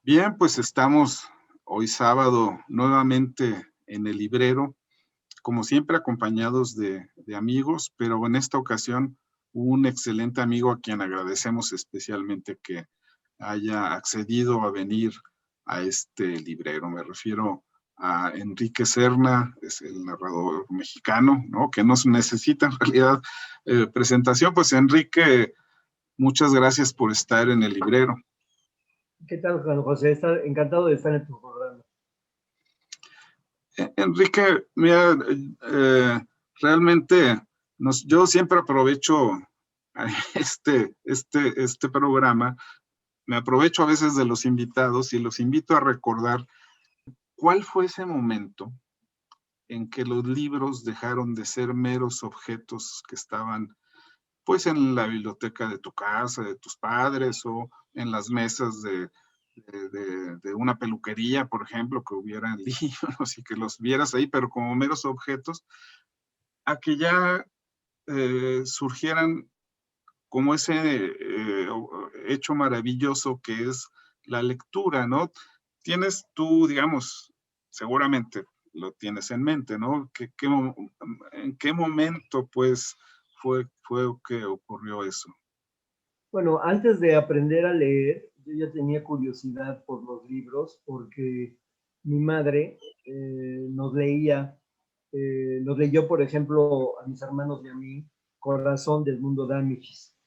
Bien, pues estamos hoy sábado nuevamente en el librero, como siempre acompañados de amigos, pero en esta ocasión un excelente amigo a quien agradecemos especialmente que haya accedido a venir a este librero. Me refiero a Enrique Serna, es el narrador mexicano, ¿no? Que no necesita en realidad presentación. Pues Enrique, muchas gracias por estar en el librero. ¿Qué tal, Juan José? Encantado de estar en tu programa. Enrique, mira, realmente yo siempre aprovecho este programa, me aprovecho a veces de los invitados y los invito a recordar cuál fue ese momento en que los libros dejaron de ser meros objetos que estaban pues en la biblioteca de tu casa, de tus padres o en las mesas de una peluquería, por ejemplo, que hubieran libros y que los vieras ahí, pero como meros objetos, a que ya surgieran como ese hecho maravilloso que es la lectura, ¿no? Tienes tú, digamos, seguramente lo tienes en mente, ¿no? ¿En qué momento, pues, fue que ocurrió eso? Bueno, antes de aprender a leer, yo ya tenía curiosidad por los libros porque mi madre nos leyó, por ejemplo, a mis hermanos y a mí, Corazón del Mundo de Amichis.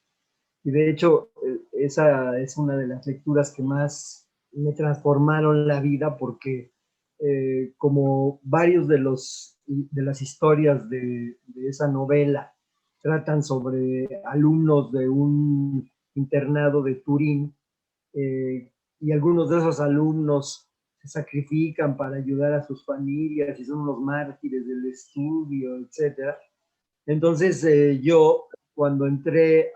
Y de hecho, esa es una de las lecturas que más me transformaron la vida porque como varios de las historias de esa novela tratan sobre alumnos de un internado de Turín, y algunos de esos alumnos se sacrifican para ayudar a sus familias y son unos mártires del estudio, etcétera. Entonces yo, cuando entré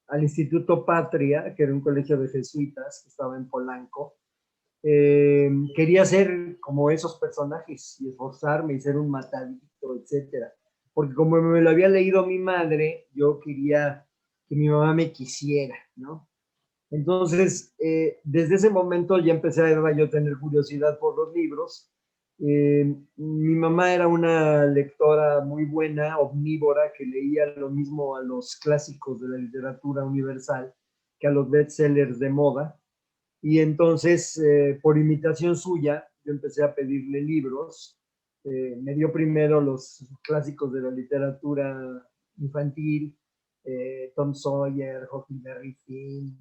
al Instituto Patria, que era un colegio de jesuitas que estaba en Polanco, quería ser como esos personajes y esforzarme y ser un matadito, etcétera. Porque como me lo había leído mi madre, yo quería que mi mamá me quisiera, ¿no? Entonces, desde ese momento ya empecé a yo tener curiosidad por los libros. Mi mamá era una lectora muy buena, omnívora, que leía lo mismo a los clásicos de la literatura universal que a los bestsellers de moda. Y entonces, por imitación suya, yo empecé a pedirle libros. Me dio primero los clásicos de la literatura infantil, Tom Sawyer, Huckleberry Finn,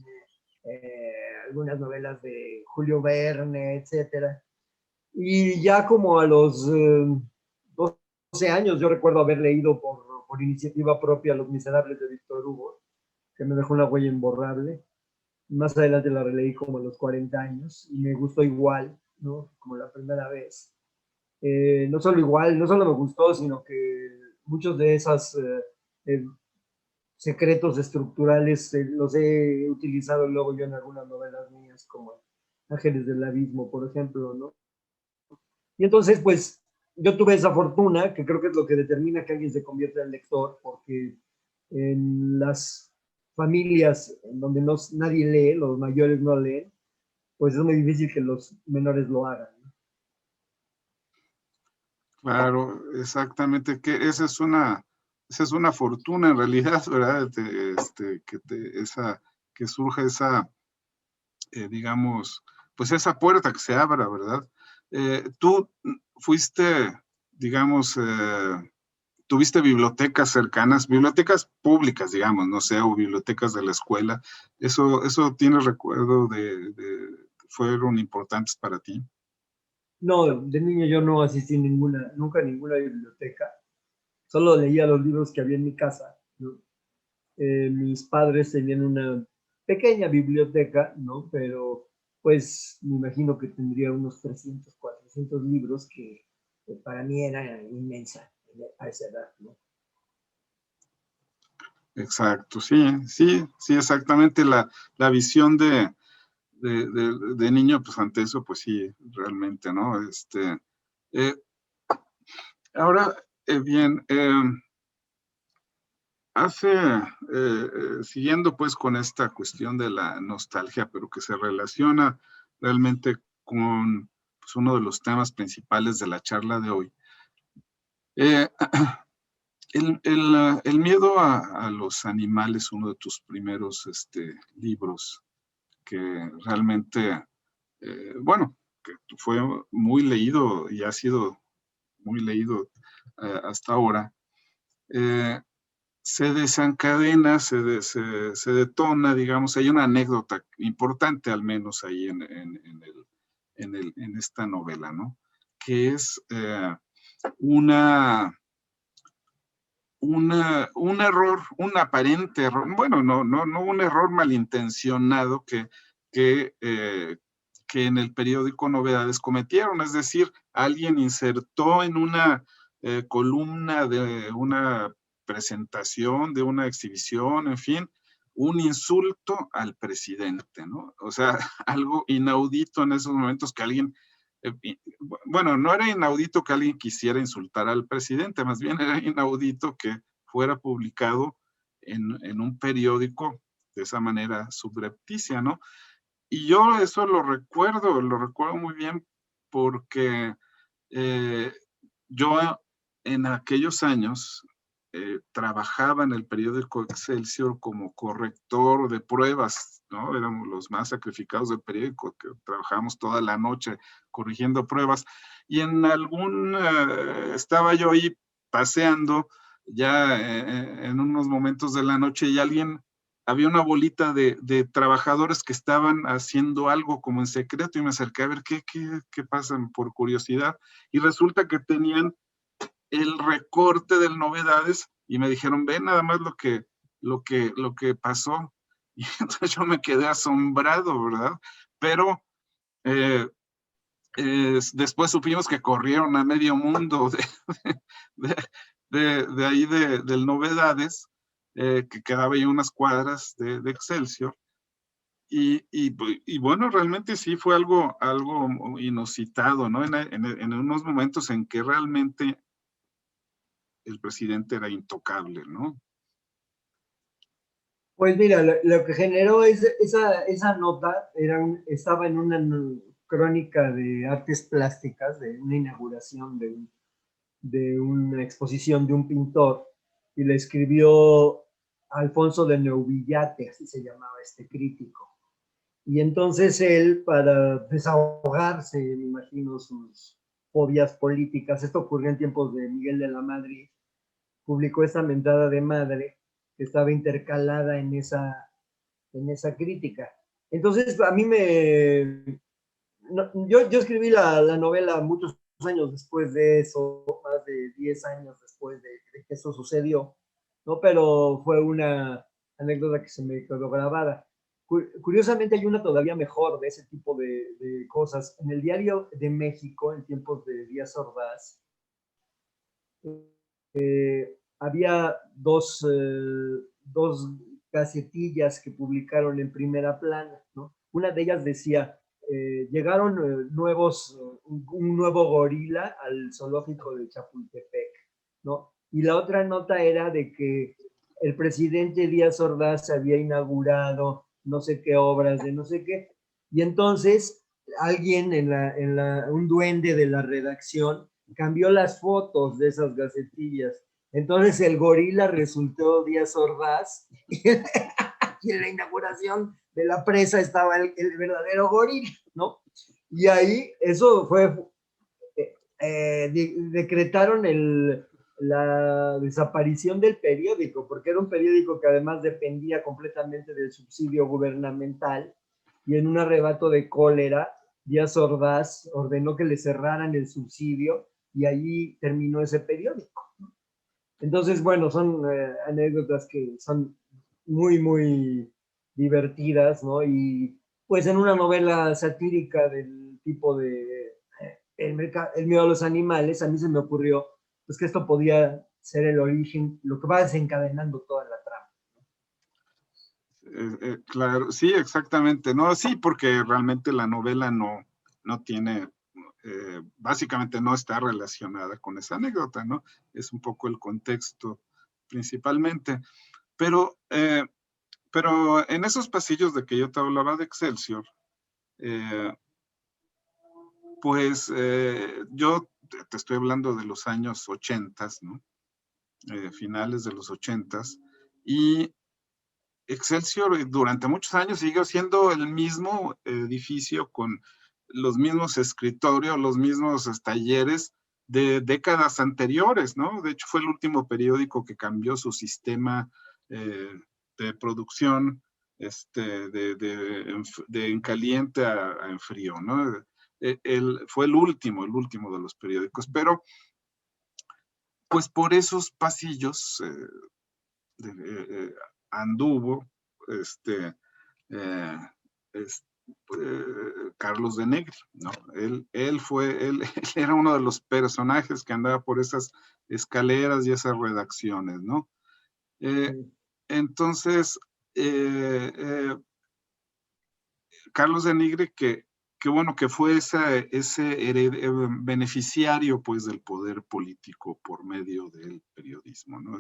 algunas novelas de Julio Verne, etcétera. Y ya como a los 12 años, yo recuerdo haber leído por iniciativa propia Los Miserables de Víctor Hugo, que me dejó una huella imborrable. Más adelante la releí como a los 40 años y me gustó igual, ¿no? Como la primera vez. No solo igual, no solo me gustó, sino que muchos de esos secretos estructurales los he utilizado luego yo en algunas novelas mías, como Ángeles del Abismo, por ejemplo, ¿no? Y entonces, pues, yo tuve esa fortuna, que creo que es lo que determina que alguien se convierta en lector, porque en las familias en donde nadie lee, los mayores no leen, pues es muy difícil que los menores lo hagan, ¿no? Claro, exactamente, que esa es una fortuna en realidad, ¿verdad? Que surja esa, digamos, pues esa puerta que se abra, ¿verdad? Tú fuiste, digamos, tuviste bibliotecas cercanas, bibliotecas públicas, digamos, no sé, o bibliotecas de la escuela. Eso tienes recuerdo fueron importantes para ti. No, de niño yo no asistí nunca a ninguna biblioteca, solo leía los libros que había en mi casa, ¿no? Mis padres tenían una pequeña biblioteca, ¿no? Pero pues me imagino que tendría unos 300, 400 libros que para mí era inmensa a esa edad, ¿no? Exacto, sí, exactamente la visión de niño, pues ante eso, pues sí, realmente, ¿no? Eh, ahora, bien, siguiendo pues con esta cuestión de la nostalgia, pero que se relaciona realmente con pues, uno de los temas principales de la charla de hoy. Eh, el miedo a los animales, uno de tus primeros libros, que realmente, bueno, que fue muy leído y ha sido muy leído hasta ahora, se desencadena, se detona, digamos, hay una anécdota importante al menos ahí en esta novela, ¿no? Que es un error, un aparente error, bueno, no un error malintencionado que en el periódico Novedades cometieron, es decir, alguien insertó en una columna de una presentación, de una exhibición, en fin, un insulto al presidente, ¿no? O sea, algo inaudito en esos momentos que alguien bueno, no era inaudito que alguien quisiera insultar al presidente, más bien era inaudito que fuera publicado en un periódico de esa manera subrepticia, ¿no? Y yo eso lo recuerdo muy bien porque eh, yo en aquellos años trabajaba en el periódico Excelsior como corrector de pruebas, ¿no? Éramos los más sacrificados del periódico, que trabajábamos toda la noche corrigiendo pruebas. Y estaba yo ahí paseando ya en unos momentos de la noche y había una bolita de trabajadores que estaban haciendo algo como en secreto y me acerqué a ver qué pasan por curiosidad. Y resulta que tenían el recorte de Novedades y me dijeron, ve nada más lo que pasó. Y entonces yo me quedé asombrado, ¿verdad? Pero después supimos que corrieron a medio mundo de, de ahí del Novedades, que quedaba ahí unas cuadras de Excelsior. Y bueno, realmente sí fue algo inusitado, ¿no? En unos momentos en que realmente el presidente era intocable, ¿no? Pues mira, lo que generó esa nota estaba en una crónica de artes plásticas, de una inauguración de una exposición de un pintor, y le escribió Alfonso de Neuvillate, así se llamaba este crítico. Y entonces él, para desahogarse, me imagino, sus fobias políticas, esto ocurrió en tiempos de Miguel de la Madrid, publicó esta mentada de madre que estaba intercalada en esa crítica. Entonces, a mí yo escribí la novela muchos años después de eso, más de 10 años después de que eso sucedió, ¿no? Pero fue una anécdota que se me quedó grabada. Curiosamente hay una todavía mejor de ese tipo de cosas. En el Diario de México, en tiempos de Díaz Ordaz, había dos gacetillas que publicaron en primera plana, ¿no? Una de ellas decía, llegaron un nuevo gorila al zoológico de Chapultepec, ¿no? Y la otra nota era de que el presidente Díaz Ordaz había inaugurado no sé qué obras de no sé qué, y entonces alguien un duende de la redacción cambió las fotos de esas gacetillas. Entonces el gorila resultó Díaz Ordaz y en la inauguración de la presa estaba el verdadero gorila, ¿no? Y ahí eso fue, decretaron la desaparición del periódico, porque era un periódico que además dependía completamente del subsidio gubernamental, y en un arrebato de cólera, Díaz Ordaz ordenó que le cerraran el subsidio y allí terminó ese periódico. Entonces, bueno, son anécdotas que son muy divertidas, ¿no? Y pues en una novela satírica del tipo de el miedo a los animales, a mí se me ocurrió pues que esto podía ser el origen, lo que va desencadenando toda la trama. Claro, sí, exactamente. No, sí, porque realmente la novela no tiene, básicamente no está relacionada con esa anécdota, ¿no? Es un poco el contexto principalmente. Pero, pero en esos pasillos de que yo te hablaba de Excelsior, pues yo te estoy hablando de los años 80, ¿no? Finales de los 80, y Excelsior durante muchos años siguió siendo el mismo edificio con los mismos escritorios, los mismos talleres de décadas anteriores, ¿no? De hecho, fue el último periódico que cambió su sistema eh, de producción de en caliente a en frío, ¿no? Fue el último de los periódicos, pero pues por esos pasillos anduvo este, eh, es- Carlos de Negri, ¿no? Él era uno de los personajes que andaba por esas escaleras y esas redacciones, ¿no? Eh, Sí. entonces, eh, eh, Carlos de Negri, que bueno, que fue beneficiario pues del poder político por medio del periodismo, ¿no?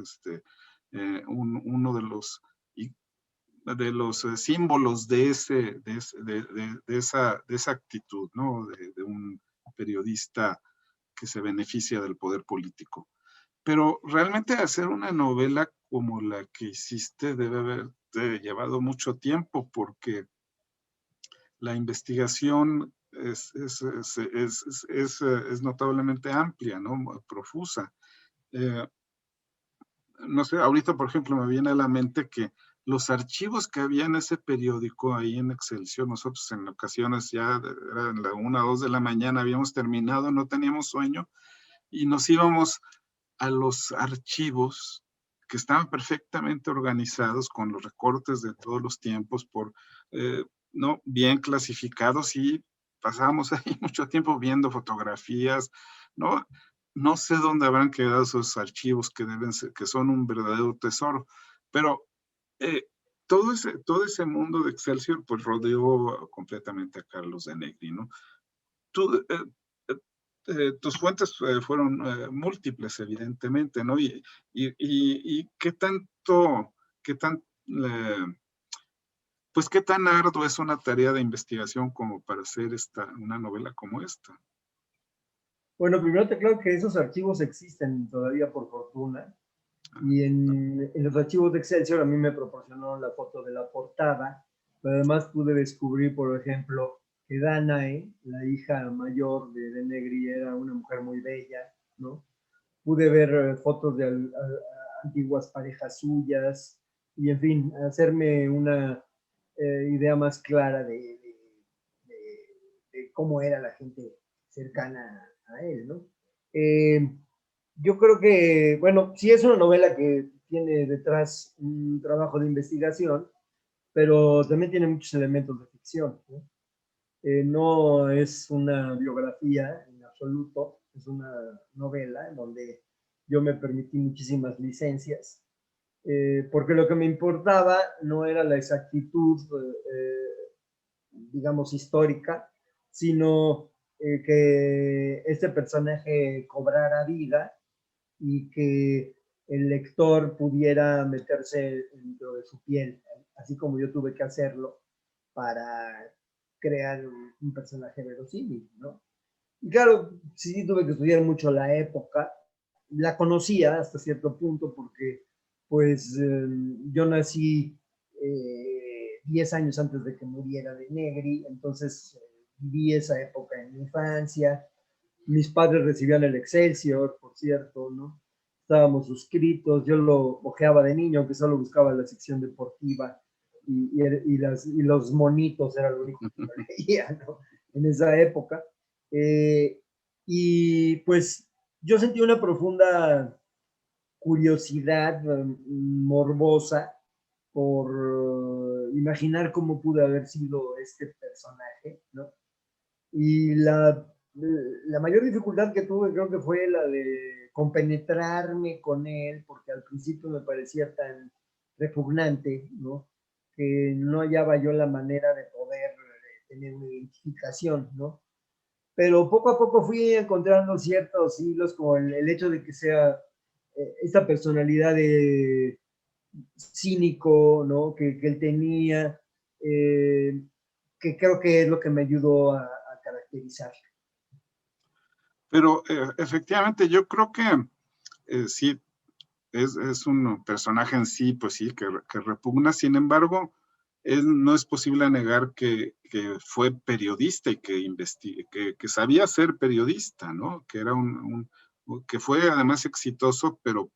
Uno de los símbolos de esa actitud, ¿no? De un periodista que se beneficia del poder político. Pero realmente hacer una novela como la que hiciste debe haberte llevado mucho tiempo porque la investigación es notablemente amplia, ¿no? Profusa. Eh, no sé, ahorita, por ejemplo, me viene a la mente que los archivos que había en ese periódico ahí en Excelsior, nosotros en ocasiones ya eran la 1 o 2 de la mañana, habíamos terminado, no teníamos sueño y nos íbamos a los archivos que estaban perfectamente organizados con los recortes de todos los tiempos eh, no bien clasificados y pasábamos ahí mucho tiempo viendo fotografías, ¿no? No sé dónde habrán quedado esos archivos que deben ser, que son un verdadero tesoro, pero eh, todo ese mundo de Excelsior pues rodeó completamente a Carlos de Negri, ¿no? Tú, tus fuentes fueron múltiples, evidentemente, ¿no? Y qué tan, eh, pues qué tan arduo es una tarea de investigación como para hacer una novela como esta. Bueno, primero te creo que esos archivos existen todavía por fortuna. Y en los archivos de Excelsior a mí me proporcionaron la foto de la portada, pero además pude descubrir, por ejemplo, que Danae, la hija mayor de Negri, era una mujer muy bella, ¿no? Pude ver fotos de antiguas parejas suyas y, en fin, hacerme una idea más clara de cómo era la gente cercana a él, ¿no? Yo creo que, bueno, sí es una novela que tiene detrás un trabajo de investigación, pero también tiene muchos elementos de ficción, ¿no? No es una biografía en absoluto, es una novela en donde yo me permití muchísimas licencias, porque lo que me importaba no era la exactitud, digamos, histórica, sino que este personaje cobrara vida y que el lector pudiera meterse dentro de su piel, así como yo tuve que hacerlo para crear un personaje verosímil, ¿no? Y claro, sí tuve que estudiar mucho la época, la conocía hasta cierto punto porque pues yo nací 10 años antes de que muriera de Negri, entonces viví esa época en mi infancia. Mis padres recibían el Excelsior, por cierto, ¿no? Estábamos suscritos, yo lo ojeaba de niño, aunque solo buscaba la sección deportiva y los monitos era lo único que veía, ¿no? En esa época. Eh, y pues yo sentí una profunda curiosidad morbosa por imaginar cómo pudo haber sido este personaje, ¿no? Y la mayor dificultad que tuve creo que fue la de compenetrarme con él, porque al principio me parecía tan repugnante, ¿no? Que no hallaba yo la manera de poder tener una identificación, ¿no? Pero poco a poco fui encontrando ciertos hilos, como el hecho de que sea esta personalidad cínico, ¿no? Que él tenía, que creo que es lo que me ayudó a caracterizar. Pero efectivamente yo creo que sí, es un personaje en sí, pues sí, que repugna. Sin embargo, no es posible negar que fue periodista y que sabía ser periodista, ¿no? Que era que fue además exitoso, pero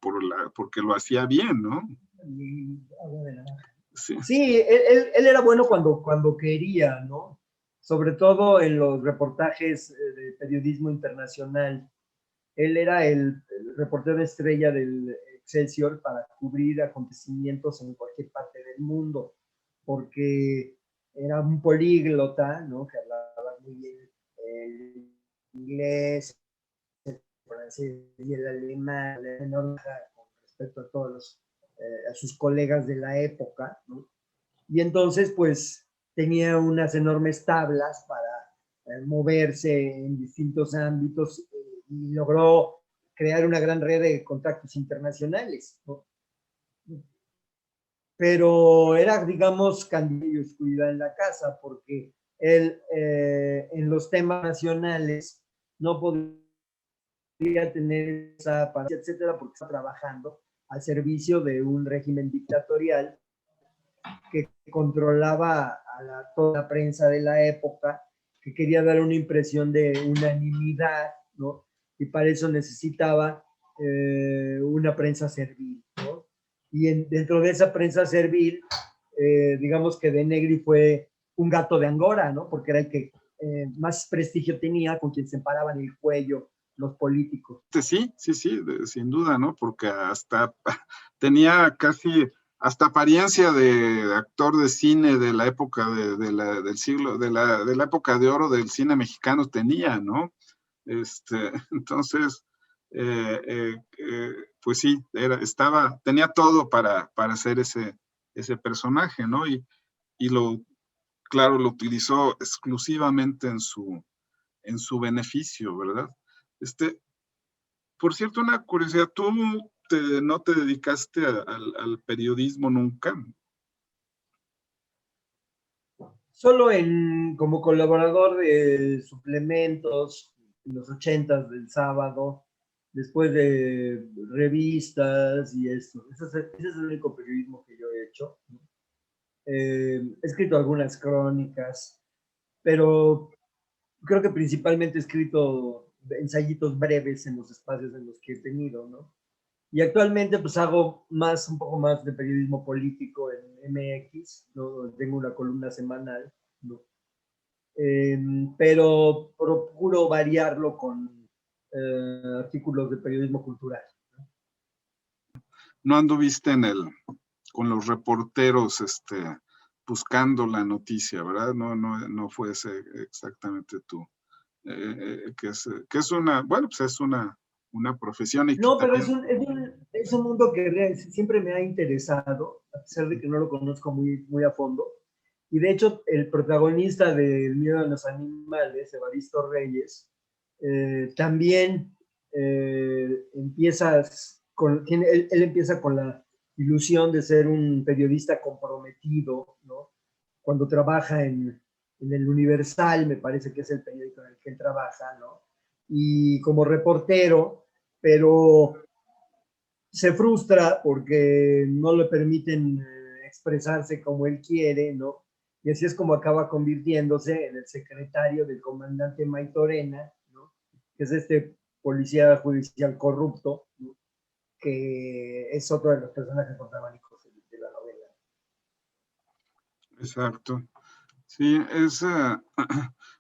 porque lo hacía bien, ¿no? Sí. Sí, él era bueno cuando quería, ¿no? Sobre todo en los reportajes de periodismo internacional. Él era el reportero estrella del Excelsior para cubrir acontecimientos en cualquier parte del mundo, porque era un políglota, ¿no? Que hablaba muy bien el inglés, el francés y el alemán, con respecto a todos a sus colegas de la época, ¿no? Y entonces, pues, tenía unas enormes tablas para moverse en distintos ámbitos y logró crear una gran red de contactos internacionales, ¿no? Pero era, digamos, candil y oscuridad en la casa, porque él en los temas nacionales no podía tener esa apariencia, etcétera, porque está trabajando al servicio de un régimen dictatorial que controlaba a toda la prensa de la época, que quería dar una impresión de unanimidad, ¿no? Y para eso necesitaba una prensa servil, ¿no? Y dentro de esa prensa servil, digamos que De Negri fue un gato de Angora, ¿no? Porque era el que más prestigio tenía, con quien se paraban el cuello los políticos. Sí, sí, sí, sin duda, ¿no? Porque hasta tenía casi hasta apariencia de actor de cine de la época del siglo, de la época de oro del cine mexicano tenía, ¿no? Entonces, pues sí, tenía todo para hacer ese personaje, ¿no? Y claro, lo utilizó exclusivamente en su beneficio, ¿verdad? Por cierto, una curiosidad, ¿tú no te dedicaste al periodismo nunca? Solo como colaborador de suplementos en los 80s del Sábado, después de revistas y esto. Ese es el único periodismo que yo he hecho. He escrito algunas crónicas, pero creo que principalmente he escrito ensayitos breves en los espacios en los que he tenido, ¿no? Y actualmente pues hago un poco más de periodismo político en MX, ¿no? Tengo una columna semanal, ¿no? Pero procuro variarlo con artículos de periodismo cultural. No anduviste con los reporteros, buscando la noticia, ¿verdad? No fue ese exactamente tú. Que es bueno, pues es una profesión y que No, pero también. es un mundo que siempre me ha interesado, a pesar de que no lo conozco muy, muy a fondo. Y de hecho, el protagonista de El miedo a los animales, Evaristo Reyes, también él empieza con la ilusión de ser un periodista comprometido, ¿no? Cuando trabaja en el Universal, me parece que es el periódico en el que él trabaja, ¿no? Y como reportero, pero se frustra porque no le permiten expresarse como él quiere, ¿no? Y así es como acaba convirtiéndose en el secretario del comandante Maitorena, ¿no? Que es este policía judicial corrupto, ¿no? Que es otro de los personajes protagónicos de la novela. Exacto. Sí,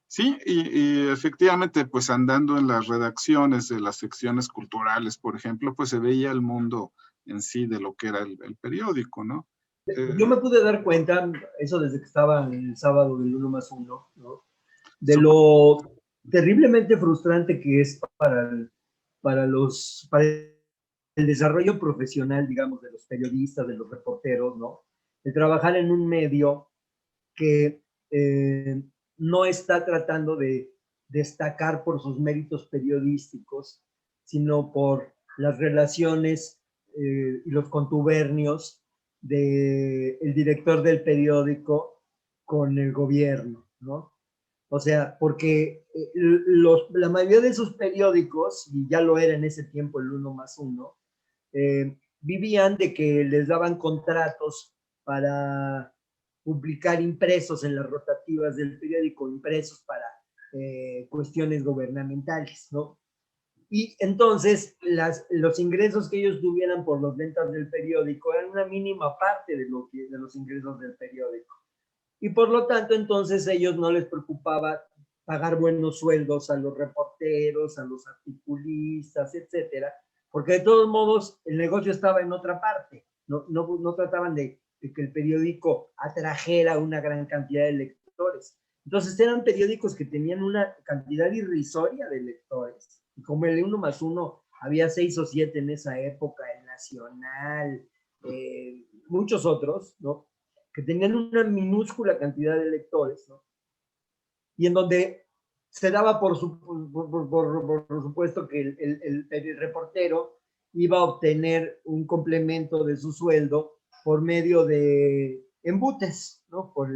sí, y efectivamente, pues andando en las redacciones de las secciones culturales, por ejemplo, pues se veía el mundo en sí de lo que era el periódico, ¿no? Yo me pude dar cuenta, eso desde que estaba en el sábado del 1+1, ¿no? De Sup- lo terriblemente frustrante que es para el desarrollo profesional, digamos, de los periodistas, de los reporteros, ¿no? De trabajar en un medio que no está tratando de destacar por sus méritos periodísticos, sino por las relaciones y los contubernios de el director del periódico con el gobierno, ¿no? O sea, porque la mayoría de sus periódicos, y ya lo era en ese tiempo el uno más uno, vivían de que les daban contratos para publicar impresos en las rotativas del periódico, impresos para cuestiones gubernamentales, ¿no? Y entonces los ingresos que ellos tuvieran por las ventas del periódico eran una mínima parte de los ingresos del periódico. Y por lo tanto, entonces ellos no les preocupaba pagar buenos sueldos a los reporteros, a los articulistas, etcétera, porque de todos modos el negocio estaba en otra parte. No trataban de que el periódico atrajera una gran cantidad de lectores. Entonces eran periódicos que tenían una cantidad irrisoria de lectores. Y como el 1 más 1 había 6 o 7 en esa época, el Nacional, muchos otros, ¿no? Que tenían una minúscula cantidad de lectores, ¿no? Y en donde se daba por supuesto que el reportero iba a obtener un complemento de su sueldo por medio de embutes, ¿no? Por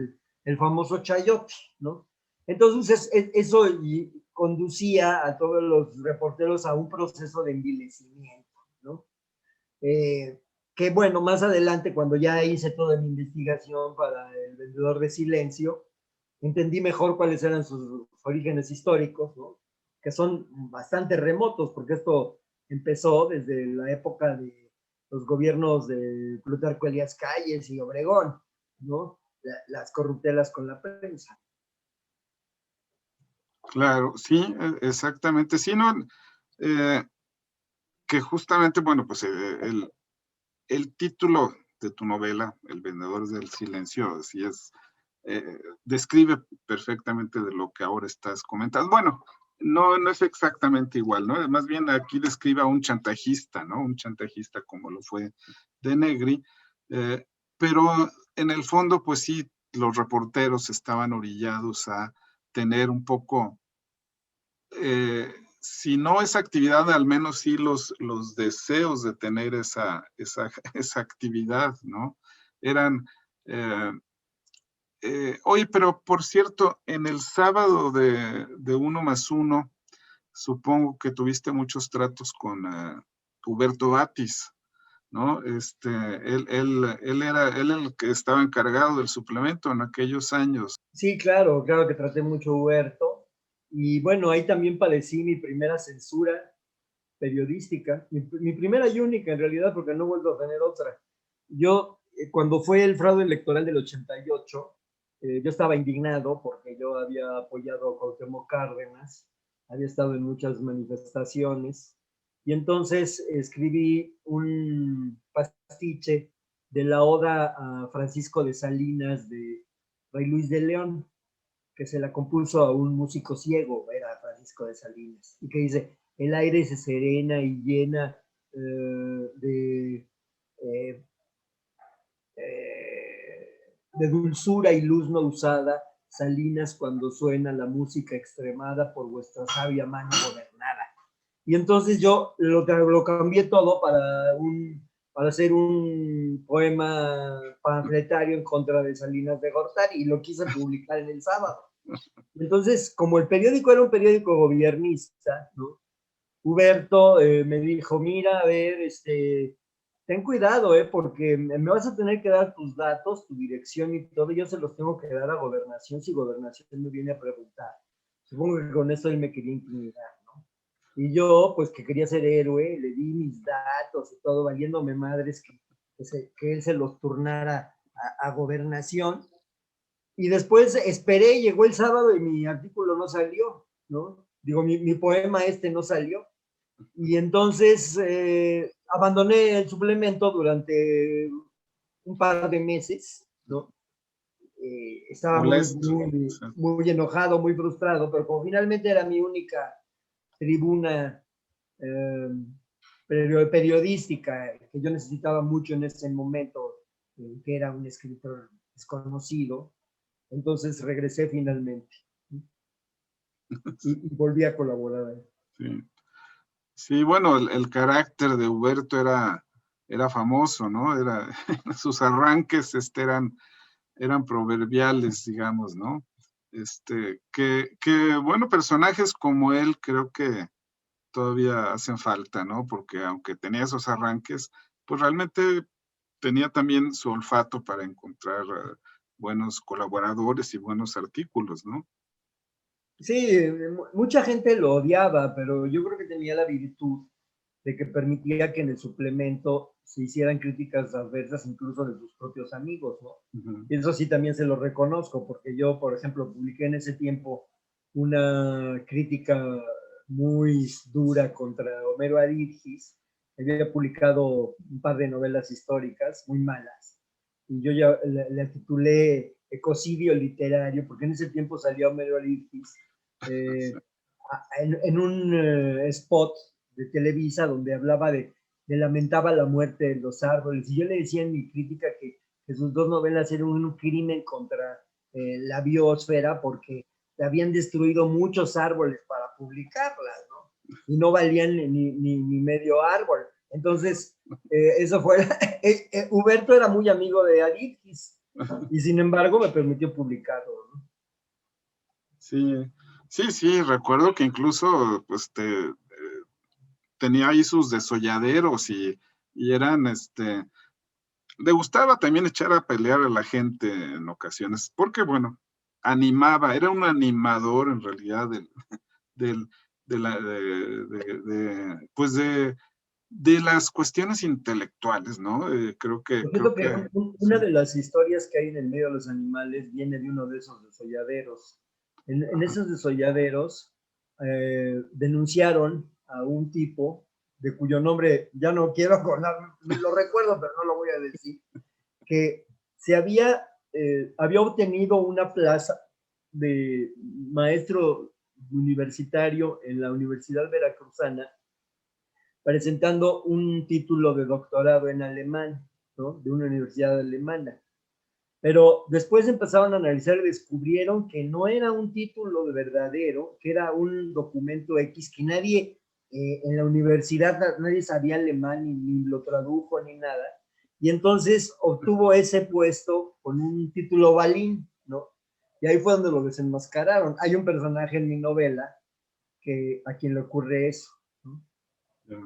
el famoso chayote, ¿no? Entonces eso conducía a todos los reporteros a un proceso de envilecimiento, ¿no? Que bueno, más adelante cuando ya hice toda mi investigación para El vendedor de silencio, entendí mejor cuáles eran sus orígenes históricos, ¿no? Que son bastante remotos, porque esto empezó desde la época de los gobiernos de Plutarco Elías Calles y Obregón, ¿no? Las corruptelas con la prensa. Claro, sí, exactamente. Sí, no, que justamente, bueno, pues el título de tu novela, El vendedor del silencio, así es, describe perfectamente de lo que ahora estás comentando. Bueno, no es exactamente igual, ¿no? Más bien aquí describe a un chantajista, ¿no? Un chantajista como lo fue de Negri, pero en el fondo, pues sí, los reporteros estaban orillados a tener un poco, si no esa actividad, al menos sí los deseos de tener esa actividad, ¿no? Eran, eh, oye, pero por cierto, en el sábado de 1 más 1, supongo que tuviste muchos tratos con Huberto Batis, ¿no? Él era el que estaba encargado del suplemento en aquellos años. Sí, claro que traté mucho Huberto. Y bueno, ahí también padecí mi primera censura periodística, mi primera y única en realidad, porque no vuelvo a tener otra. Yo, cuando fue el fraude electoral del 88, yo estaba indignado porque yo había apoyado a Cuauhtémoc Cárdenas, había estado en muchas manifestaciones, y entonces escribí un pastiche de la oda a Francisco de Salinas de Rey Luis de León, que se la compuso a un músico ciego, era Francisco de Salinas, y que dice, el aire se serena y llena eh, de dulzura y luz no usada, Salinas, cuando suena la música extremada por vuestra sabia mano gobernada. Y entonces yo lo cambié todo para hacer un poema panfletario en contra de Salinas de Gortari y lo quise publicar en el sábado. Entonces, como el periódico era un periódico gobiernista, ¿no? Huberto me dijo, mira, a ver, ten cuidado, porque me vas a tener que dar tus datos, tu dirección y todo, yo se los tengo que dar a Gobernación si Gobernación me viene a preguntar. Supongo que con eso él me quería intimidar, ¿no? Y yo, pues que quería ser héroe, le di mis datos y todo, valiéndome madres que él se los turnara a Gobernación. Y después esperé, llegó el sábado y mi artículo no salió, ¿no? Digo, mi poema no salió. Y entonces abandoné el suplemento durante un par de meses, ¿no? Estaba Molesto. Sí. muy enojado, muy frustrado, pero como finalmente era mi única tribuna eh, periodística que yo necesitaba mucho en ese momento, que era un escritor desconocido, entonces regresé finalmente y volví a colaborar ahí. Sí. Sí, bueno, el carácter de Huberto era era famoso, ¿no? Sus arranques eran proverbiales, digamos, ¿no? Bueno, personajes como él creo que todavía hacen falta, ¿no? Porque aunque tenía esos arranques, pues realmente tenía también su olfato para encontrar buenos colaboradores y buenos artículos, ¿no? Sí, mucha gente lo odiaba, pero yo creo que tenía la virtud de que permitía que en el suplemento se hicieran críticas adversas incluso de sus propios amigos, ¿no? Ujú. Y eso sí también se lo reconozco, porque yo, por ejemplo, publiqué en ese tiempo una crítica muy dura contra Homero Aridgis. Había publicado un par de novelas históricas muy malas, y yo ya la titulé Ecocidio Literario, porque en ese tiempo salió Homero Aridgis Sí. eh, en un spot de Televisa donde hablaba lamentaba la muerte de los árboles. Y yo le decía en mi crítica que sus dos novelas eran un crimen contra la biosfera porque habían destruido muchos árboles para publicarlas, ¿no? Y no valían ni medio árbol. Entonces, eso fue. Huberto era muy amigo de Aridgis y sin embargo me permitió publicarlo, ¿no? Sí, sí, sí, recuerdo que incluso pues tenía ahí sus desolladeros y eran, le gustaba también echar a pelear a la gente en ocasiones, porque bueno, animaba, era un animador en realidad del, de la, pues de las cuestiones intelectuales, ¿no? Por Creo cierto, que, que sí. una de las historias que hay en el medio de los animales viene de uno de esos desolladeros. En Ajá. esos desolladeros denunciaron a un tipo de cuyo nombre ya no quiero acordarme, lo recuerdo, pero no lo voy a decir, que había obtenido una plaza de maestro universitario en la Universidad Veracruzana presentando un título de doctorado en alemán, ¿no? De una universidad alemana. Pero después empezaron a analizar y descubrieron que no era un título verdadero, que era un documento X que nadie en la universidad, nadie sabía alemán ni lo tradujo ni nada. Y entonces obtuvo ese puesto con un título balín, ¿no? Y ahí fue donde lo desenmascararon. Hay un personaje en mi novela a quien le ocurre eso, ¿no? Ya.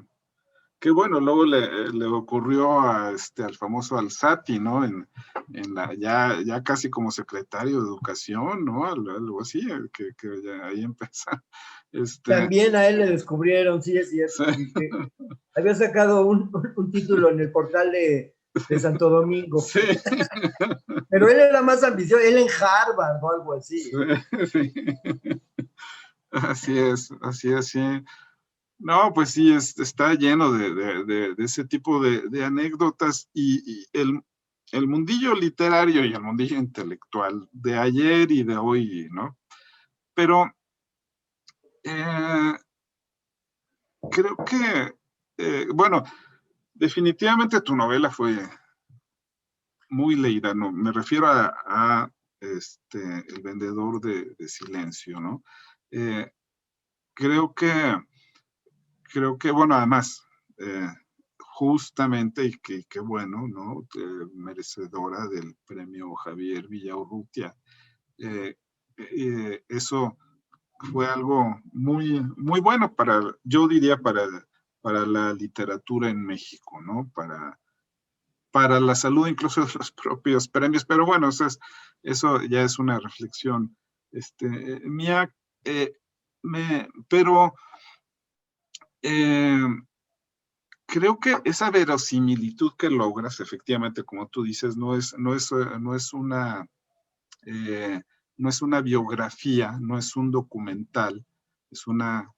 Que bueno, luego le ocurrió al famoso Alzati, ¿no? Ya casi como secretario de Educación, ¿no? Algo así, que ya ahí empezó. Este, También a él le descubrieron, sí es sí, cierto, que había sacado un título en el portal de Santo Domingo, sí, pero él era más ambicioso, él en Harvard o algo así. sí, sí. Así es, sí. No, pues sí, está lleno de ese tipo de anécdotas y el mundillo literario y el mundillo intelectual de ayer y de hoy, ¿no? Pero eh, creo que, bueno, definitivamente tu novela fue muy leída, ¿no? Me refiero a El vendedor de silencio, ¿no? Eh, creo que bueno, además, eh, justamente, y qué bueno, ¿no? Merecedora del premio Javier Villaurrutia. Eh, Eso fue algo muy, muy bueno yo diría, para la literatura en México, ¿no? Para la salud incluso de los propios premios, pero bueno, eso ya es una reflexión mía, eh, pero eh, creo que esa verosimilitud que logras, efectivamente, como tú dices, no es eh, no es una biografía, no es un documental, es una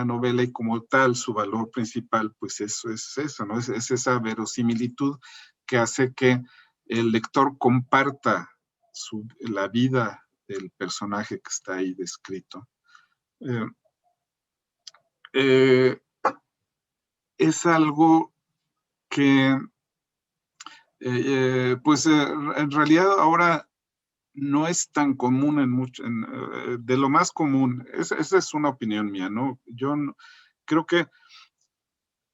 novela y como tal su valor principal, pues eso es eso, ¿no? Es esa verosimilitud que hace que el lector comparta la vida del personaje que está ahí descrito. Eh, eh, es algo que pues en realidad ahora no es tan común de lo más común. Esa es una opinión mía, ¿no? Creo que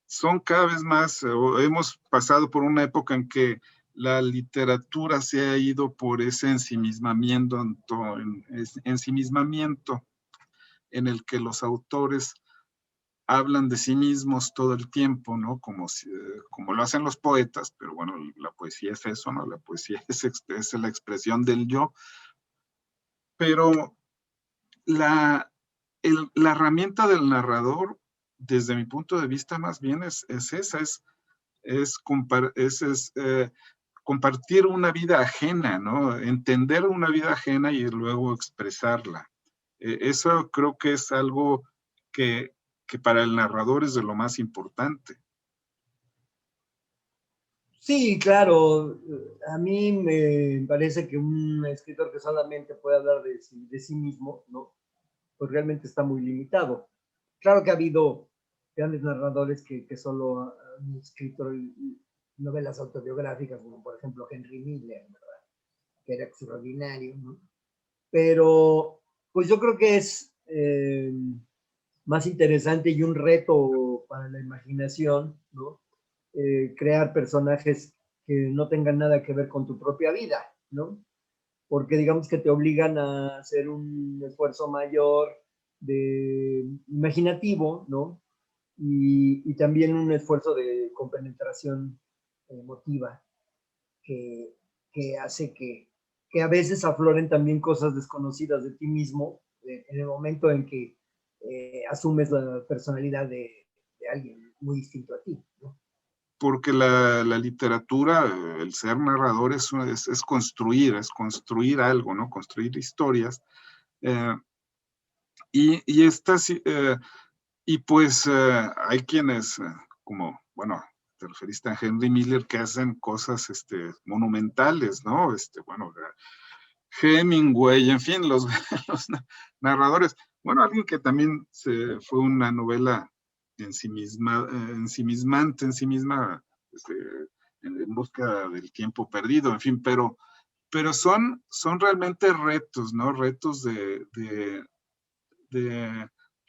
son cada vez más, hemos pasado por una época en que la literatura se ha ido por ese ensimismamiento en el que los autores hablan de sí mismos todo el tiempo, ¿no? Como lo hacen los poetas, pero bueno, la poesía es eso, ¿no? La poesía es la expresión del yo, pero la herramienta del narrador, desde mi punto de vista, más bien es esa, es compartir una vida ajena, ¿no? Entender una vida ajena y luego expresarla. Eso creo que es algo que, que para el narrador es de lo más importante. Sí, claro. A mí me parece que un escritor que solamente puede hablar de sí mismo, ¿no? Pues realmente está muy limitado. Claro que ha habido grandes narradores que solo han escrito novelas autobiográficas, como por ejemplo Henry Miller, ¿verdad? Que era extraordinario, ¿no? Pero pues yo creo que es más interesante y un reto para la imaginación, ¿no? Crear personajes que no tengan nada que ver con tu propia vida, ¿no? Porque digamos que te obligan a hacer un esfuerzo mayor de imaginativo, ¿no? Y también un esfuerzo de compenetración emotiva que, que hace que, a veces afloren también cosas desconocidas de ti mismo en el momento en que asumes la personalidad de alguien muy distinto a ti, ¿no? Porque la literatura, el ser narrador es construir algo, ¿no? Construir historias. Eh, y estas, y pues hay quienes, como, bueno, te referiste a Henry Miller, que hacen cosas monumentales, ¿no? Bueno, Hemingway, en fin, los narradores. Bueno, alguien que también fue una novela ensimismante en sí misma, en busca del tiempo perdido, en fin, pero son realmente retos, ¿no? Retos de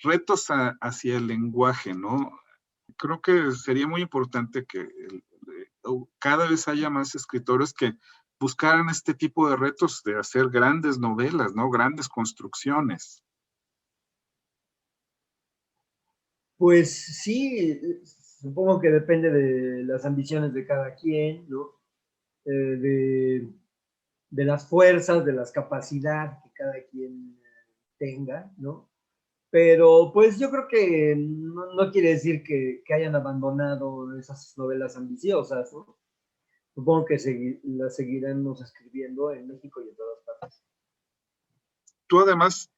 retos hacia el lenguaje, ¿no? Creo que sería muy importante que cada vez haya más escritores que buscaran este tipo de retos de hacer grandes novelas, ¿no? Grandes construcciones. Pues sí, supongo que depende de las ambiciones de cada quien, ¿no? De las fuerzas, de las capacidades que cada quien tenga, ¿no? Pero pues yo creo que no quiere decir que hayan abandonado esas novelas ambiciosas, ¿no? Supongo que las seguiremos escribiendo en México y en todas partes. Tú además,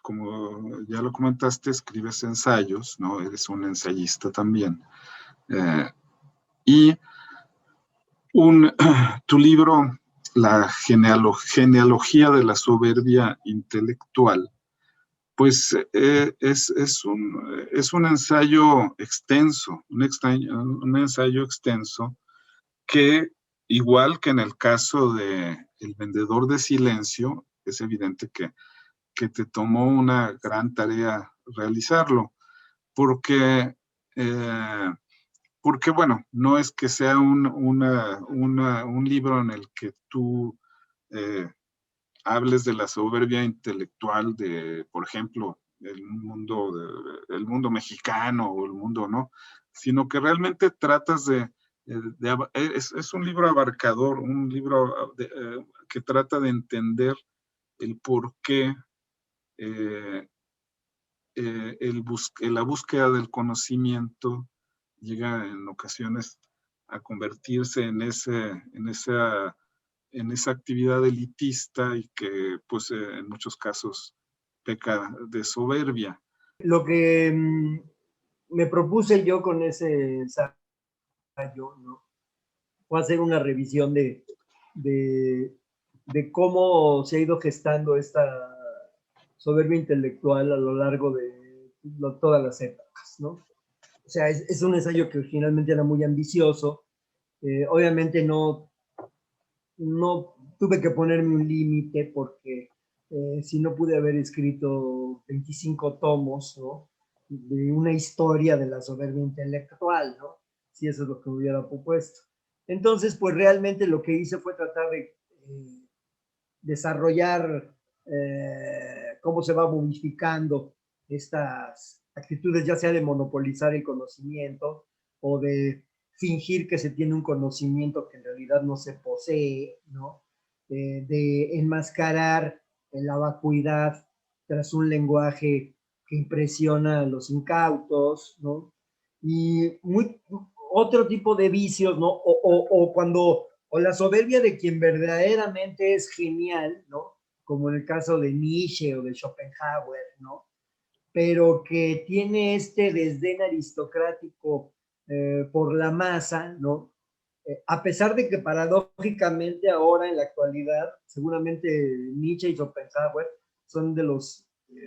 como ya lo comentaste, escribes ensayos, ¿no? Eres un ensayista también. Eh, y tu libro, La genealogía de la soberbia intelectual, pues es un ensayo extenso, un ensayo extenso que, igual que en el caso de El vendedor de silencio, es evidente que te tomó una gran tarea realizarlo, porque, eh, porque bueno, no es que sea un libro en el que tú eh, hables de la soberbia intelectual de, por ejemplo, el mundo mexicano o el mundo, ¿no? Sino que realmente tratas es un libro abarcador, un libro que trata de entender el por qué la búsqueda del conocimiento llega en ocasiones a convertirse en esa actividad elitista y que pues en muchos casos peca de soberbia. Lo que me propuse yo con ese ensayo, ¿no? Fue hacer una revisión de, de cómo se ha ido gestando esta soberbia intelectual a lo largo de todas las épocas, ¿no? O sea, es un ensayo que originalmente era muy ambicioso. Obviamente no tuve que ponerme un límite porque si no pude haber escrito 25 tomos, ¿no? de una historia de la soberbia intelectual, ¿no? Si eso es lo que hubiera propuesto. Entonces, pues realmente lo que hice fue tratar de desarrollar cómo se va modificando estas actitudes, ya sea de monopolizar el conocimiento o de fingir que se tiene un conocimiento que en realidad no se posee, ¿no? De enmascarar la vacuidad tras un lenguaje que impresiona a los incautos, ¿no? Y otro tipo de vicios, ¿no? O cuando, o la soberbia de quien verdaderamente es genial, ¿no? Como en el caso de Nietzsche o de Schopenhauer, ¿no? Pero que tiene este desdén aristocrático por la masa, ¿no? A pesar de que paradójicamente ahora en la actualidad, seguramente Nietzsche y Schopenhauer son de los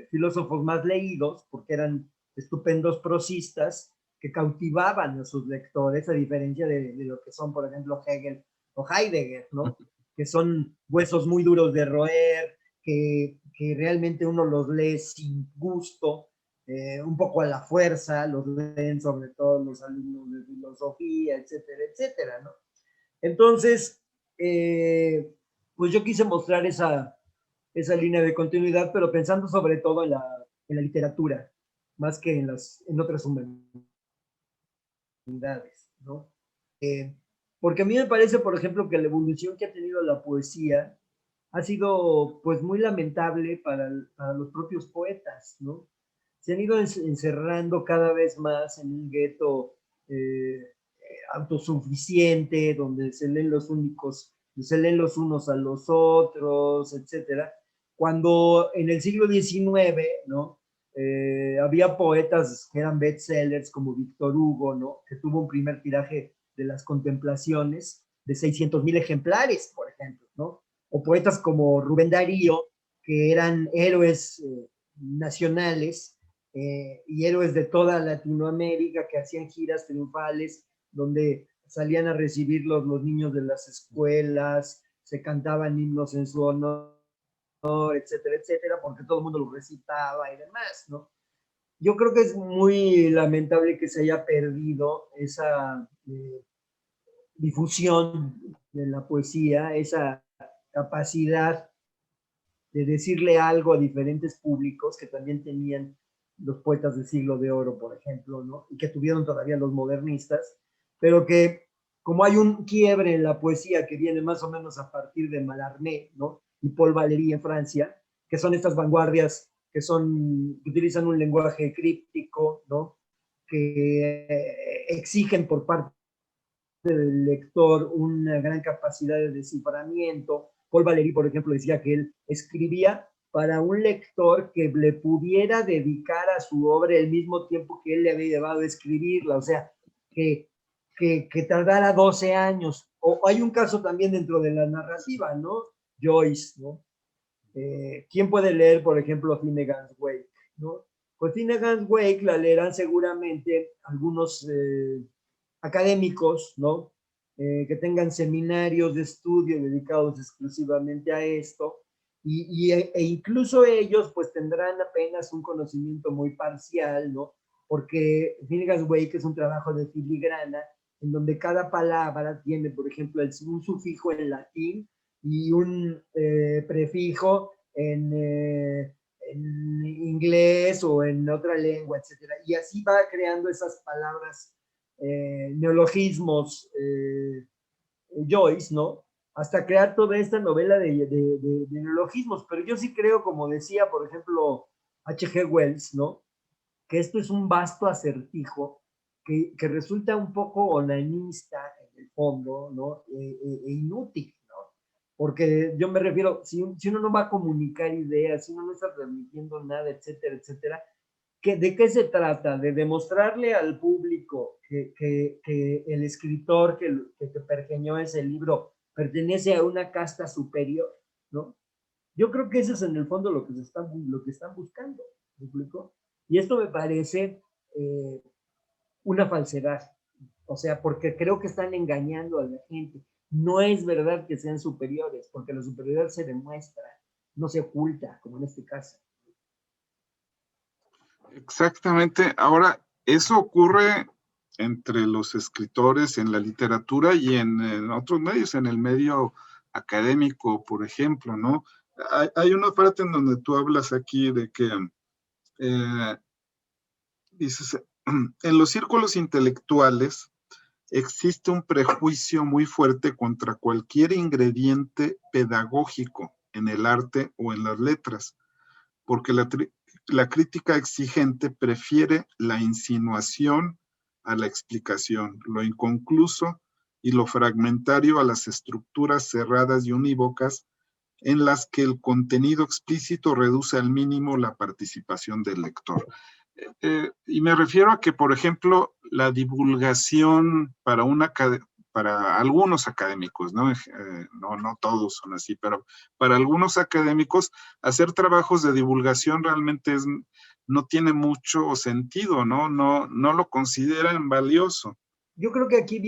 filósofos más leídos porque eran estupendos prosistas que cautivaban a sus lectores, a diferencia de lo que son, por ejemplo, Hegel o Heidegger, ¿no? Que son huesos muy duros de roer, que realmente uno los lee sin gusto, un poco a la fuerza, los leen sobre todo los alumnos de filosofía, etcétera, etcétera, ¿no? Entonces, pues yo quise mostrar esa línea de continuidad, pero pensando sobre todo en la literatura, más que en otras humanidades, ¿no? Eh, Porque a mí me parece, por ejemplo, que la evolución que ha tenido la poesía ha sido pues muy lamentable para los propios poetas, ¿no? Se han ido encerrando cada vez más en un gueto autosuficiente, donde se leen los unos a los otros, etcétera. Cuando en el siglo XIX, ¿no? Había poetas que eran bestsellers como Víctor Hugo, ¿no? Que tuvo un primer tiraje de las contemplaciones de 600,000 ejemplares, por ejemplo, ¿no? O poetas como Rubén Darío, que eran héroes nacionales y héroes de toda Latinoamérica que hacían giras triunfales donde salían a recibirlos los niños de las escuelas, se cantaban himnos en su honor, etcétera, etcétera, porque todo el mundo lo recitaba y demás, ¿no? Yo creo que es muy lamentable que se haya perdido esa difusión de la poesía, esa capacidad de decirle algo a diferentes públicos que también tenían los poetas del siglo de oro, por ejemplo, ¿no? Y que tuvieron todavía los modernistas, pero que como hay un quiebre en la poesía que viene más o menos a partir de Mallarmé, ¿no? Y Paul Valéry en Francia, que son estas vanguardias que utilizan un lenguaje críptico, ¿no? Que exigen por parte del lector una gran capacidad de desciframiento. Paul Valéry, por ejemplo, decía que él escribía para un lector que le pudiera dedicar a su obra el mismo tiempo que él le había llevado a escribirla, o sea, que tardara 12 años. O hay un caso también dentro de la narrativa, ¿no? Joyce, ¿no? ¿Quién puede leer, por ejemplo, Finnegan's Wake? ¿No? Pues Finnegan's Wake la leerán seguramente algunos académicos, ¿no? Que tengan seminarios de estudio dedicados exclusivamente a esto, e incluso ellos pues tendrán apenas un conocimiento muy parcial, ¿no? Porque Finnegan's Wake es un trabajo de filigrana en donde cada palabra tiene, por ejemplo, un sufijo en latín y un prefijo en inglés o en otra lengua, etcétera. Y así va creando esas palabras neologismos Joyce, ¿no? Hasta crear toda esta novela de neologismos. Pero yo sí creo, como decía, por ejemplo, H.G. Wells, ¿no? Que esto es un vasto acertijo que resulta un poco onanista en el fondo, ¿no? Inútil, ¿no? Porque yo me refiero, si uno no va a comunicar ideas, si uno no está transmitiendo nada, etcétera, etcétera, ¿de qué se trata? De demostrarle al público que el escritor que pergeñó ese libro pertenece a una casta superior, ¿no? Yo creo que eso es en el fondo lo que están buscando, ¿me explico? Y esto me parece una falsedad, o sea, porque creo que están engañando a la gente. No es verdad que sean superiores, porque la superioridad se demuestra, no se oculta, como en este caso. Exactamente. Ahora, eso ocurre entre los escritores en la literatura y en otros medios, en el medio académico, por ejemplo, ¿no? Hay una parte en donde tú hablas aquí de que eh, dices, en los círculos intelectuales existe un prejuicio muy fuerte contra cualquier ingrediente pedagógico en el arte o en las letras, porque la crítica exigente prefiere la insinuación a la explicación, lo inconcluso y lo fragmentario a las estructuras cerradas y unívocas en las que el contenido explícito reduce al mínimo la participación del lector. Y me refiero a que, por ejemplo, la divulgación para algunos académicos, ¿no? No todos son así, pero para algunos académicos, hacer trabajos de divulgación realmente no tiene mucho sentido, ¿no? No lo consideran valioso. Yo creo que aquí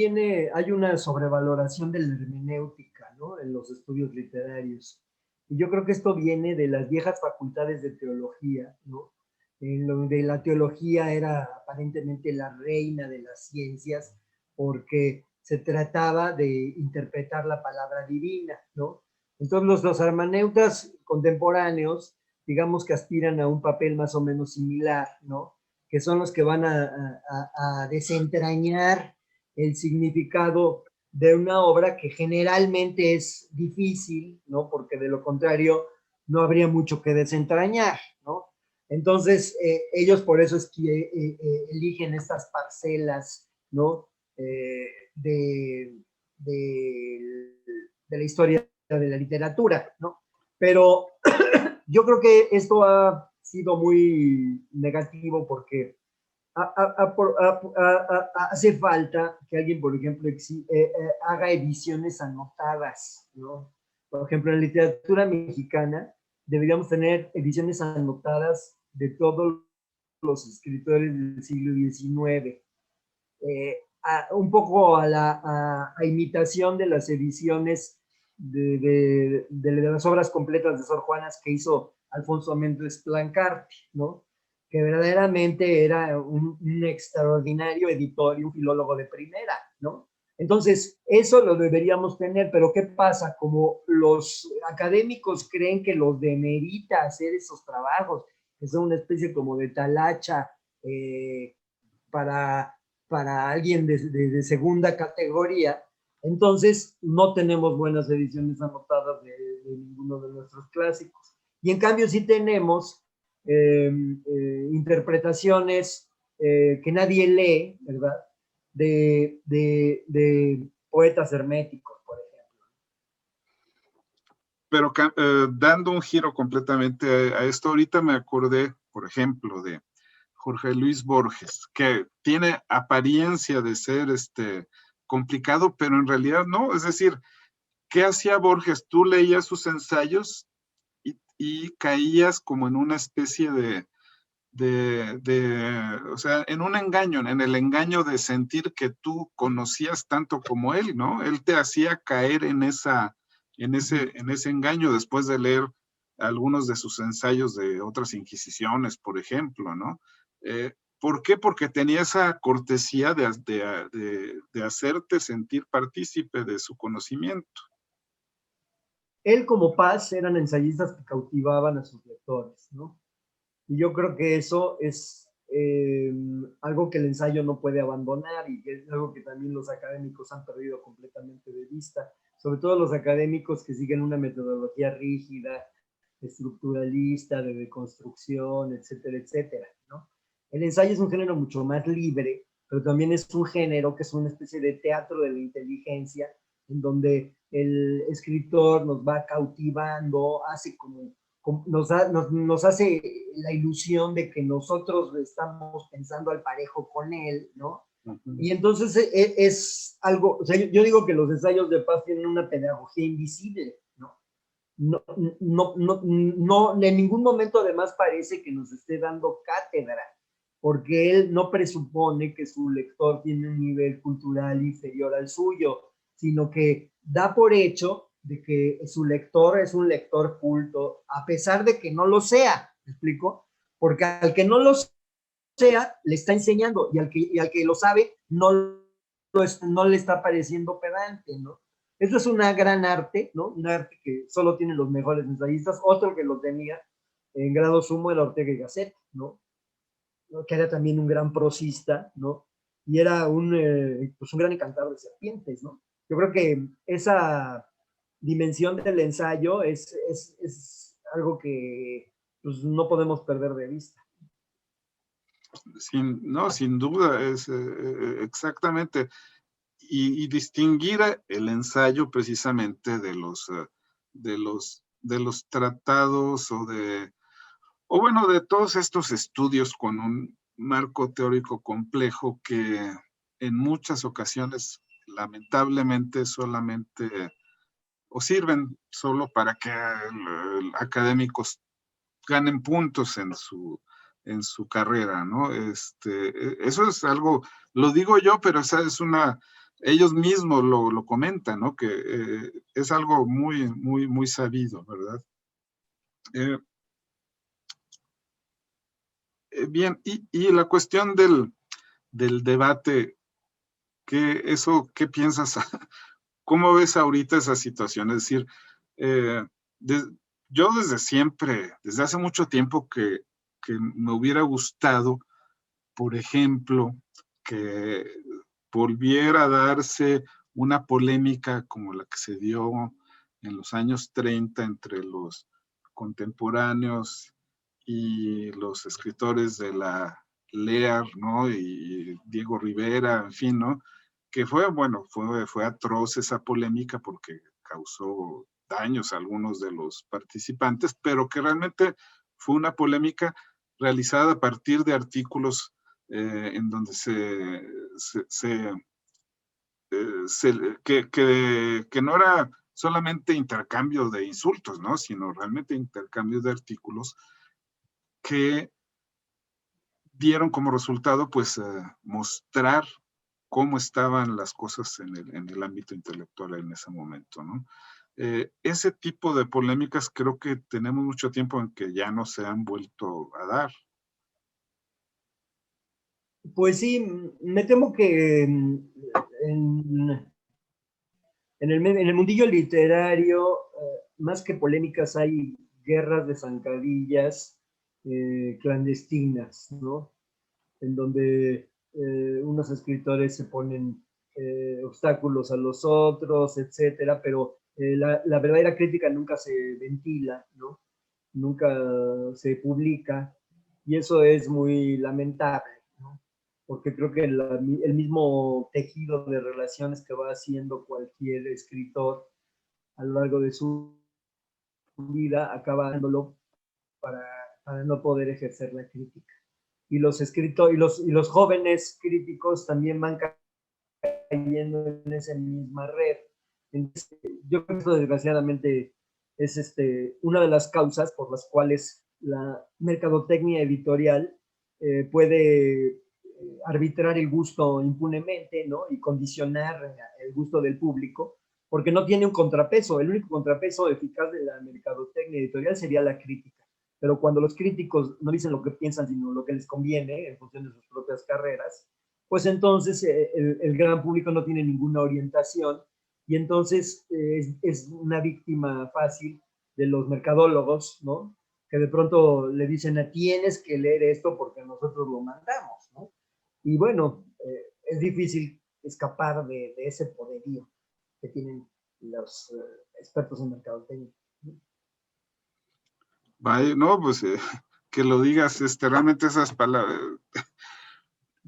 hay una sobrevaloración de la hermenéutica, ¿no? En los estudios literarios. Y yo creo que esto viene de las viejas facultades de teología, ¿no? En donde la teología era aparentemente la reina de las ciencias, porque se trataba de interpretar la palabra divina, ¿no? Entonces los hermeneutas contemporáneos, digamos que aspiran a un papel más o menos similar, ¿no? Que son los que van a desentrañar el significado de una obra que generalmente es difícil, ¿no? Porque de lo contrario no habría mucho que desentrañar, ¿no? Entonces, ellos por eso es que eligen estas parcelas, ¿no? De, de, de la historia de la literatura, ¿no? Pero yo creo que esto ha sido muy negativo porque hace falta que alguien, por ejemplo, haga ediciones anotadas, ¿no? Por ejemplo, en la literatura mexicana deberíamos tener ediciones anotadas de todos los escritores del siglo XIX, un poco a imitación de las ediciones de las obras completas de Sor Juanas que hizo Alfonso Méndez Plancarte, ¿no? Que verdaderamente era un extraordinario editor y un filólogo de primera, ¿no? Entonces, eso lo deberíamos tener, pero ¿qué pasa? Como los académicos creen que los demerita hacer esos trabajos, que son una especie como de talacha para, para alguien de segunda categoría, entonces no tenemos buenas ediciones anotadas de ninguno de nuestros clásicos. Y en cambio sí tenemos interpretaciones que nadie lee, ¿verdad? De poetas herméticos, por ejemplo. Pero dando un giro completamente a esto, ahorita me acordé, por ejemplo, de Jorge Luis Borges, que tiene apariencia de ser complicado, pero en realidad no. Es decir, ¿qué hacía Borges? Tú leías sus ensayos y caías como en una especie o sea, en un engaño, en el engaño de sentir que tú conocías tanto como él, ¿no? Él te hacía caer en ese engaño después de leer algunos de sus ensayos de otras inquisiciones, por ejemplo, ¿no? ¿Por qué? Porque tenía esa cortesía de hacerte sentir partícipe de su conocimiento. Él como Paz eran ensayistas que cautivaban a sus lectores, ¿no? Y yo creo que eso es algo que el ensayo no puede abandonar y es algo que también los académicos han perdido completamente de vista, sobre todo los académicos que siguen una metodología rígida, estructuralista, de deconstrucción, etcétera, etcétera, ¿no? El ensayo es un género mucho más libre, pero también es un género que es una especie de teatro de la inteligencia, en donde el escritor nos va cautivando, hace como nos hace la ilusión de que nosotros estamos pensando al parejo con él, ¿no? Y entonces es algo, o sea, yo digo que los ensayos de Paz tienen una pedagogía invisible, ¿no? No, en ningún momento además parece que nos esté dando cátedra, porque él no presupone que su lector tiene un nivel cultural inferior al suyo, sino que da por hecho de que su lector es un lector culto, a pesar de que no lo sea, ¿me explico? Porque al que no lo sea, le está enseñando, y al que lo sabe, no le está pareciendo pedante, ¿no? Eso es una gran arte, ¿no? Un arte que solo tienen los mejores ensayistas. Otro que lo tenía en grado sumo era Ortega y Gasset, ¿no? Que era también un gran prosista, ¿no? Y era pues un gran encantador de serpientes, ¿no? Yo creo que esa dimensión del ensayo es algo que pues, no podemos perder de vista. No, sin duda, es exactamente. Y distinguir el ensayo precisamente de los tratados o bueno, de todos estos estudios con un marco teórico complejo que en muchas ocasiones lamentablemente solamente o sirven solo para que académicos ganen puntos en su carrera, ¿no? Eso es algo, lo digo yo, pero esa es ellos mismos lo comentan, ¿no? Que es algo muy, muy, muy sabido, ¿verdad? Bien, y la cuestión del debate, ¿qué piensas? ¿Cómo ves ahorita esa situación? Es decir, eh, de, yo desde siempre, desde hace mucho tiempo que me hubiera gustado, por ejemplo, que volviera a darse una polémica como la que se dio en los años 30 entre los contemporáneos y los escritores de la LEAR, ¿no? Y Diego Rivera, en fin, ¿no? Que bueno, fue atroz esa polémica porque causó daños a algunos de los participantes, pero que realmente fue una polémica realizada a partir de artículos en donde que no era solamente intercambio de insultos, ¿no? Sino realmente intercambio de artículos que dieron como resultado, pues, mostrar cómo estaban las cosas en el ámbito intelectual en ese momento, ¿no? Ese tipo de polémicas creo que tenemos mucho tiempo en que ya no se han vuelto a dar. Pues sí, me temo que en el mundillo literario, más que polémicas, hay guerras de zancadillas clandestinas, ¿no? En donde unos escritores se ponen obstáculos a los otros, etcétera, pero la verdadera crítica nunca se ventila, ¿no? Nunca se publica, y eso es muy lamentable, ¿no? Porque creo que el mismo tejido de relaciones que va haciendo cualquier escritor a lo largo de su vida acaba dándolo para, para no poder ejercer la crítica. Y y los jóvenes críticos también van cayendo en esa misma red. Entonces, yo creo que esto desgraciadamente es una de las causas por las cuales la mercadotecnia editorial puede arbitrar el gusto impunemente, ¿no? Y condicionar el gusto del público, porque no tiene un contrapeso. El único contrapeso eficaz de la mercadotecnia editorial sería la crítica. Pero cuando los críticos no dicen lo que piensan, sino lo que les conviene en función de sus propias carreras, pues entonces el gran público no tiene ninguna orientación y entonces es una víctima fácil de los mercadólogos, ¿no? Que de pronto le dicen, tienes que leer esto porque nosotros lo mandamos, ¿no? Y bueno, es difícil escapar de ese poderío que tienen los expertos en mercadotecnia. Vaya, no, pues que lo digas, realmente esas palabras,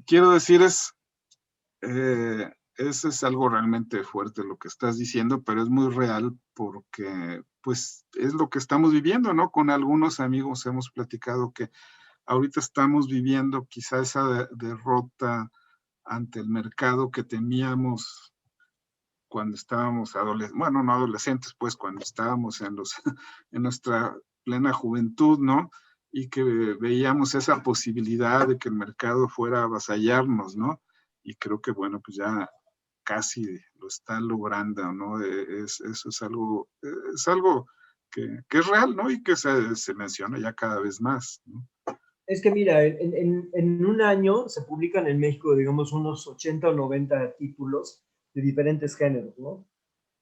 quiero decir, eso es algo realmente fuerte lo que estás diciendo, pero es muy real porque, pues, es lo que estamos viviendo, ¿no? Con algunos amigos hemos platicado que ahorita estamos viviendo quizá esa derrota ante el mercado que teníamos cuando estábamos adolescentes, bueno, no adolescentes, pues cuando estábamos en nuestra plena juventud, ¿no? Y que veíamos esa posibilidad de que el mercado fuera a avasallarnos, ¿no? Y creo que, bueno, pues ya casi lo está logrando, ¿no? Eso es algo que es real, ¿no? Y que se menciona ya cada vez más, ¿no? Es que mira, en un año se publican en México, digamos, unos 80 o 90 títulos de diferentes géneros, ¿no?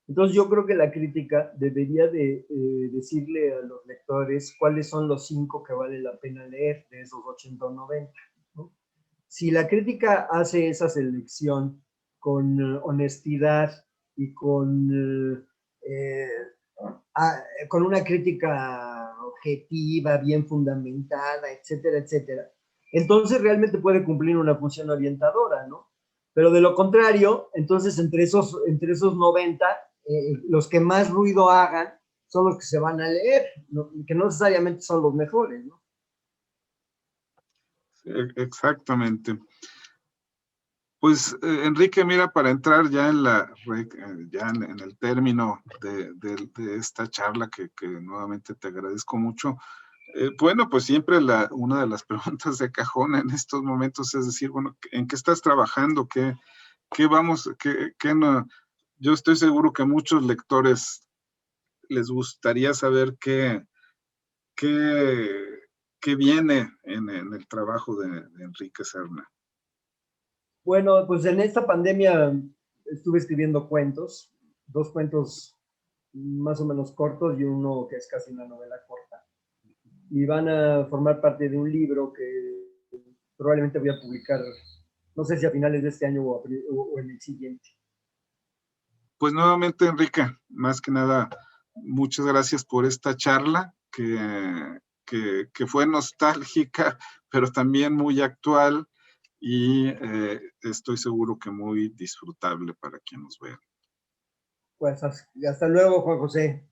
Entonces yo creo que la crítica debería de decirle a los lectores cuáles son los 5 que vale la pena leer de esos 80 o 90, ¿no? Si la crítica hace esa selección con honestidad y con una crítica objetiva, bien fundamentada, etcétera, etcétera, entonces realmente puede cumplir una función orientadora, ¿no? Pero de lo contrario, entonces entre esos 90, los que más ruido hagan son los que se van a leer, ¿no? Que no necesariamente son los mejores, ¿no? Exactamente. Pues, Enrique, mira, para entrar ya en el término de esta charla, que nuevamente te agradezco mucho. Bueno, pues siempre una de las preguntas de cajón en estos momentos es decir, bueno, ¿en qué estás trabajando? ¿Qué vamos, qué no? Yo estoy seguro que a muchos lectores les gustaría saber qué, qué viene en el trabajo de Enrique Serna. Bueno, pues en esta pandemia estuve escribiendo cuentos, 2 cuentos más o menos cortos y uno que es casi una novela corta. Y van a formar parte de un libro que probablemente voy a publicar, no sé si a finales de este año o en el siguiente. Pues nuevamente, Enrique, más que nada, muchas gracias por esta charla que fue nostálgica, pero también muy actual y estoy seguro que muy disfrutable para quien nos vea. Pues hasta luego, Juan José.